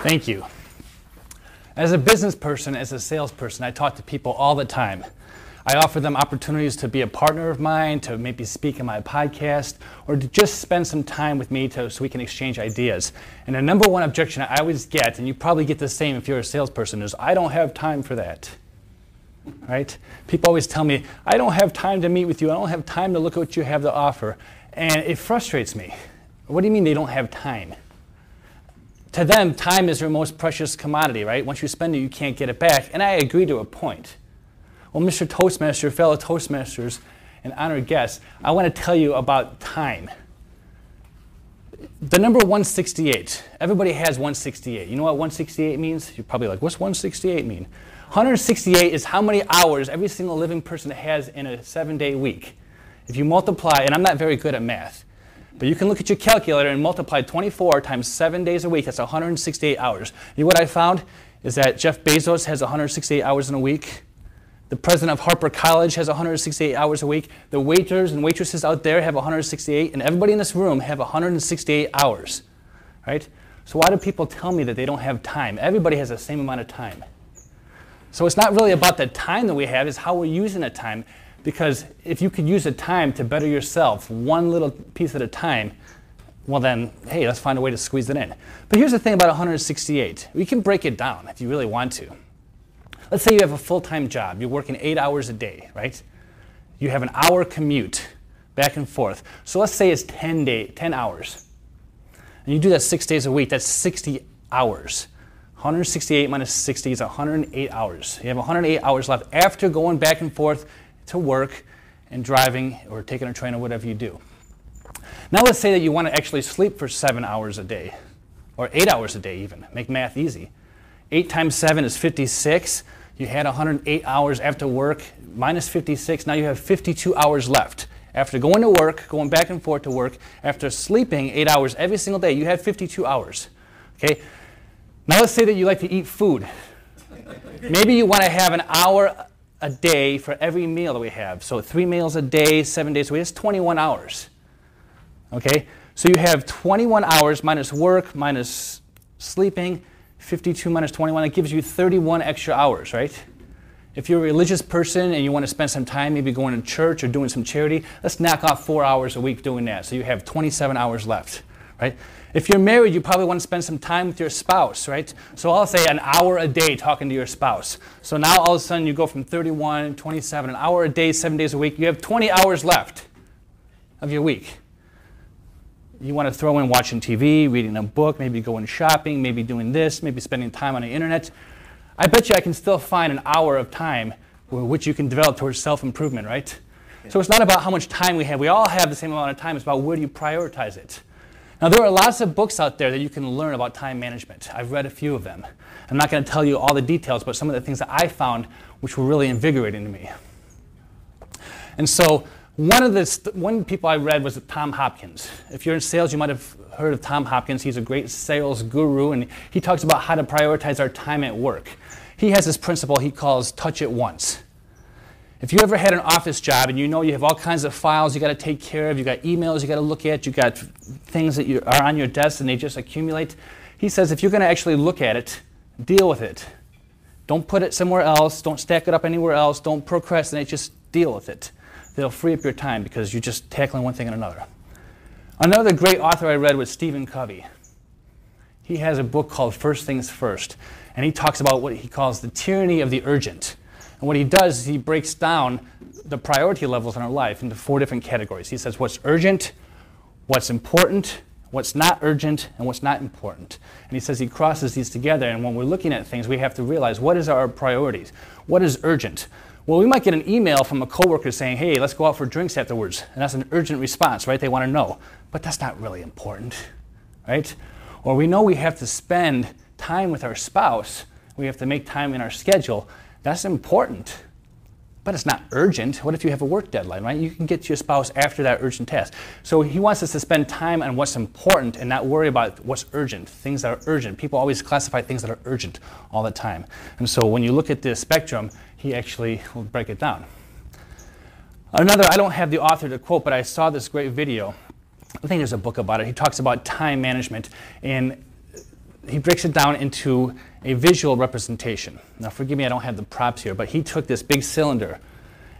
Thank you. As a business person, as a salesperson, I talk to people all the time. I offer them opportunities to be a partner of mine, to maybe speak in my podcast, or to just spend some time with me so we can exchange ideas. And the number one objection I always get, and you probably get the same if you're a salesperson, is I don't have time for that. Right? People always tell me, I don't have time to meet with you. I don't have time to look at what you have to offer. And it frustrates me. What do you mean they don't have time? To them, time is their most precious commodity, right? Once you spend it, you can't get it back. And I agree to a point. Well, Mr. Toastmaster, fellow Toastmasters, and honored guests, I want to tell you about time. The number 168, everybody has 168. You know what 168 means? You're probably like, what's 168 mean? 168 is how many hours every single living person has in a 7-day week. If you multiply, and I'm not very good at math, but you can look at your calculator and multiply 24 times 7 days a week. That's 168 hours. You know what I found is that Jeff Bezos has 168 hours in a week. The president of Harper College has 168 hours a week. The waiters and waitresses out there have 168, and everybody in this room have 168 hours, right? So why do people tell me that they don't have time? Everybody has the same amount of time. So it's not really about the time that we have, it's how we're using the time. Because if you could use the time to better yourself one little piece at a time, well then, hey, let's find a way to squeeze it in. But here's the thing about 168. We can break it down if you really want to. Let's say you have a full-time job. You're working 8 hours a day, right? You have an hour commute back and forth. So let's say it's 10 hours. And you do that 6 days a week. That's 60 hours. 168 minus 60 is 108 hours. You have 108 hours left after going back and forth to work and driving or taking a train or whatever you do. Now let's say that you want to actually sleep for 7 hours a day, or 8 hours a day even. Make math easy. 8 times 7 is 56. You had 108 hours after work, minus 56. Now you have 52 hours left. After going to work, going back and forth to work, after sleeping 8 hours every single day, you have 52 hours. Okay? Now let's say that you like to eat food. Maybe you want to have an hour a day for every meal that we have. So 3 meals a day, 7 days a week, that's 21 hours. Okay? So you have 21 hours minus work, minus sleeping, 52 minus 21, that gives you 31 extra hours, right? If you're a religious person and you want to spend some time maybe going to church or doing some charity, let's knock off 4 hours a week doing that. So you have 27 hours left, right? If you're married, you probably want to spend some time with your spouse, right? So I'll say an hour a day talking to your spouse. So now all of a sudden you go from 31, 27, an hour a day, 7 days a week. You have 20 hours left of your week. You want to throw in watching TV, reading a book, maybe going shopping, maybe doing this, maybe spending time on the internet. I bet you I can still find an hour of time which you can develop towards self-improvement, right? Yeah. So it's not about how much time we have. We all have the same amount of time. It's about where do you prioritize it. Now, there are lots of books out there that you can learn about time management. I've read a few of them. I'm not going to tell you all the details, but some of the things that I found which were really invigorating to me. And so one people I read was Tom Hopkins. If you're in sales, you might have heard of Tom Hopkins. He's a great sales guru, and he talks about how to prioritize our time at work. He has this principle he calls touch it once. If you ever had an office job and you know you have all kinds of files you got to take care of, you got emails you got to look at, you got things that are on your desk and they just accumulate, he says if you're going to actually look at it, deal with it. Don't put it somewhere else. Don't stack it up anywhere else. Don't procrastinate. Just deal with it. They'll free up your time because you're just tackling one thing and another. Another great author I read was Stephen Covey. He has a book called First Things First, and he talks about what he calls the tyranny of the urgent. And what he does is he breaks down the priority levels in our life into 4 different categories. He says what's urgent, what's important, what's not urgent, and what's not important. And he says he crosses these together, and when we're looking at things, we have to realize what is our priorities? What is urgent? Well, we might get an email from a coworker saying, hey, let's go out for drinks afterwards. And that's an urgent response, right? They want to know. But that's not really important, right? Or we know we have to spend time with our spouse. We have to make time in our schedule. That's important. But it's not urgent. What if you have a work deadline, right? You can get to your spouse after that urgent task. So he wants us to spend time on what's important and not worry about what's urgent, things that are urgent. People always classify things that are urgent all the time. And so when you look at this spectrum, he actually will break it down. Another, I don't have the author to quote, but I saw this great video. I think there's a book about it. He talks about time management, and he breaks it down into a visual representation. Now forgive me, I don't have the props here, but he took this big cylinder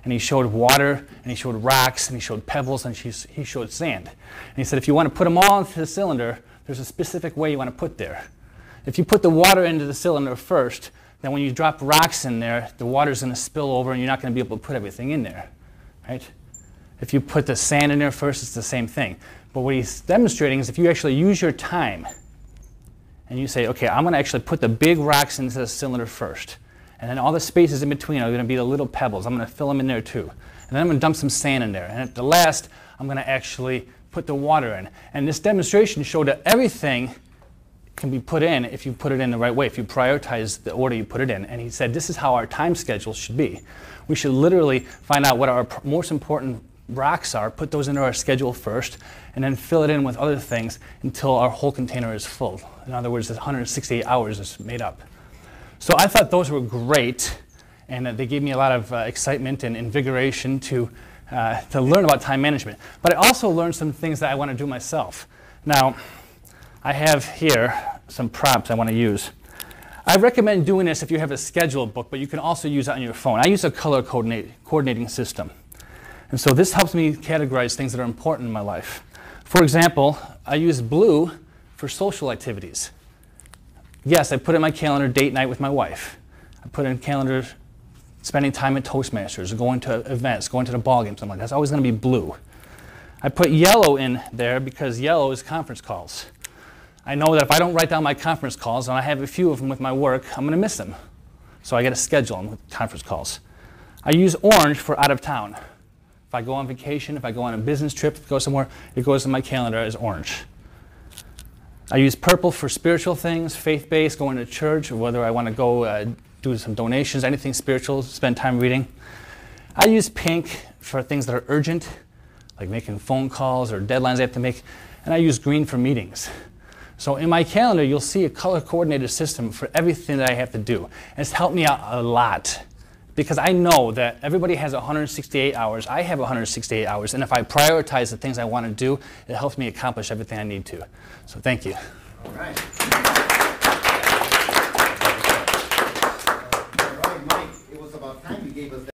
and he showed water, and he showed rocks, and he showed pebbles, and he showed sand. And he said, if you want to put them all into the cylinder, there's a specific way you want to put there. If you put the water into the cylinder first, then when you drop rocks in there, the water's going to spill over, and you're not going to be able to put everything in there, right? If you put the sand in there first, it's the same thing. But what he's demonstrating is if you actually use your time, and you say, okay, I'm going to actually put the big rocks into the cylinder first. And then all the spaces in between are going to be the little pebbles. I'm going to fill them in there too. And then I'm going to dump some sand in there. And at the last, I'm going to actually put the water in. And this demonstration showed that everything can be put in if you put it in the right way, if you prioritize the order you put it in. And he said this is how our time schedule should be. We should literally find out what our most important rocks are, put those into our schedule first, and then fill it in with other things until our whole container is full. In other words, the 168 hours is made up. So I thought those were great, and they gave me a lot of excitement and invigoration to learn about time management. But I also learned some things that I want to do myself. Now, I have here some props I want to use. I recommend doing this if you have a schedule book, but you can also use it on your phone. I use a color coordinating system. And so this helps me categorize things that are important in my life. For example, I use blue for social activities. Yes, I put in my calendar date night with my wife. I put in calendar spending time at Toastmasters, going to events, going to the ball game, something like that. That's always going to be blue. I put yellow in there because yellow is conference calls. I know that if I don't write down my conference calls, and I have a few of them with my work, I'm going to miss them. So I got to schedule them with conference calls. I use orange for out of town. If I go on vacation, if I go on a business trip, go somewhere, it goes in my calendar as orange. I use purple for spiritual things, faith-based, going to church, or whether I want to go do some donations, anything spiritual, spend time reading. I use pink for things that are urgent, like making phone calls or deadlines I have to make. And I use green for meetings. So in my calendar, you'll see a color-coordinated system for everything that I have to do. And it's helped me out a lot, because I know that everybody has 168 hours. I have 168 hours. And if I prioritize the things I want to do, it helps me accomplish everything I need to. So thank you. All right. All right, Mike, it was about time you gave us that.